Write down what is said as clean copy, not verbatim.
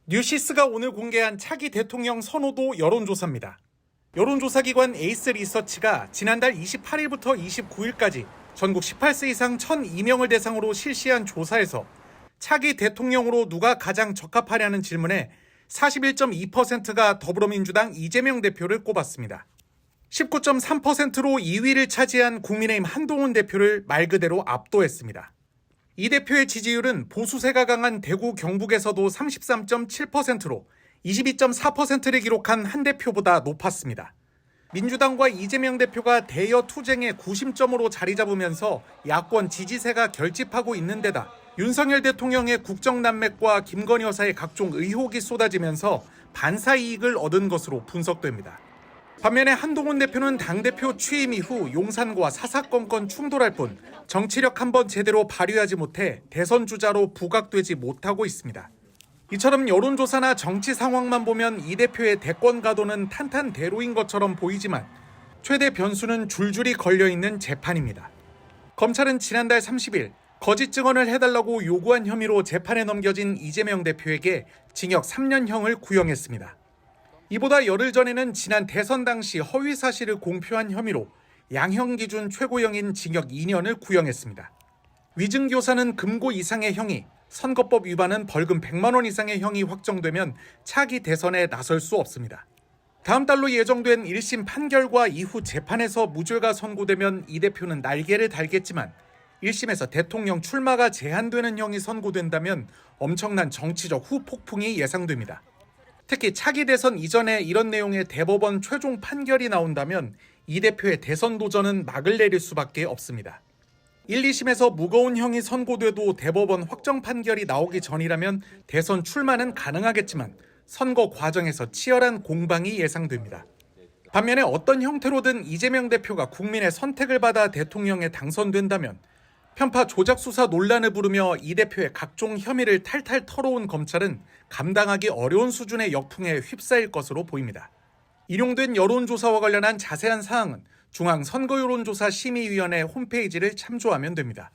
뉴시스가 오늘 공개한 차기 대통령 선호도 여론조사입니다. 여론조사기관 에이스 리서치가 지난달 28일부터 29일까지 전국 18세 이상 1,002명을 대상으로 실시한 조사에서 차기 대통령으로 누가 가장 적합하냐는 질문에 41.2%가 더불어민주당 이재명 대표를 꼽았습니다. 19.3%로 2위를 차지한 국민의힘 한동훈 대표를 말 그대로 압도했습니다. 이 대표의 지지율은 보수세가 강한 대구 경북에서도 33.7%로 22.4%를 기록한 한 대표보다 높았습니다. 민주당과 이재명 대표가 대여 투쟁의 구심점으로 자리 잡으면서 야권 지지세가 결집하고 있는 데다 윤석열 대통령의 국정난맥과 김건희 여사의 각종 의혹이 쏟아지면서 반사 이익을 얻은 것으로 분석됩니다. 반면에 한동훈 대표는 당대표 취임 이후 용산과 사사건건 충돌할 뿐 정치력 한번 제대로 발휘하지 못해 대선 주자로 부각되지 못하고 있습니다. 이처럼 여론조사나 정치 상황만 보면 이 대표의 대권 가도는 탄탄대로인 것처럼 보이지만 최대 변수는 줄줄이 걸려있는 재판입니다. 검찰은 지난달 30일 거짓 증언을 해달라고 요구한 혐의로 재판에 넘겨진 이재명 대표에게 징역 3년형을 구형했습니다. 이보다 열흘 전에는 지난 대선 당시 허위 사실을 공표한 혐의로 양형 기준 최고형인 징역 2년을 구형했습니다. 위증교사는 금고 이상의 형이, 선거법 위반은 벌금 100만 원 이상의 형이 확정되면 차기 대선에 나설 수 없습니다. 다음 달로 예정된 1심 판결과 이후 재판에서 무죄가 선고되면 이 대표는 날개를 달겠지만 1심에서 대통령 출마가 제한되는 형이 선고된다면 엄청난 정치적 후폭풍이 예상됩니다. 특히 차기 대선 이전에 이런 내용의 대법원 최종 판결이 나온다면 이 대표의 대선 도전은 막을 내릴 수밖에 없습니다. 1, 2심에서 무거운 형이 선고돼도 대법원 확정 판결이 나오기 전이라면 대선 출마는 가능하겠지만 선거 과정에서 치열한 공방이 예상됩니다. 반면에 어떤 형태로든 이재명 대표가 국민의 선택을 받아 대통령에 당선된다면 편파 조작 수사 논란을 부르며 이 대표의 각종 혐의를 탈탈 털어온 검찰은 감당하기 어려운 수준의 역풍에 휩싸일 것으로 보입니다. 인용된 여론조사와 관련한 자세한 사항은 중앙선거여론조사심의위원회 홈페이지를 참조하면 됩니다.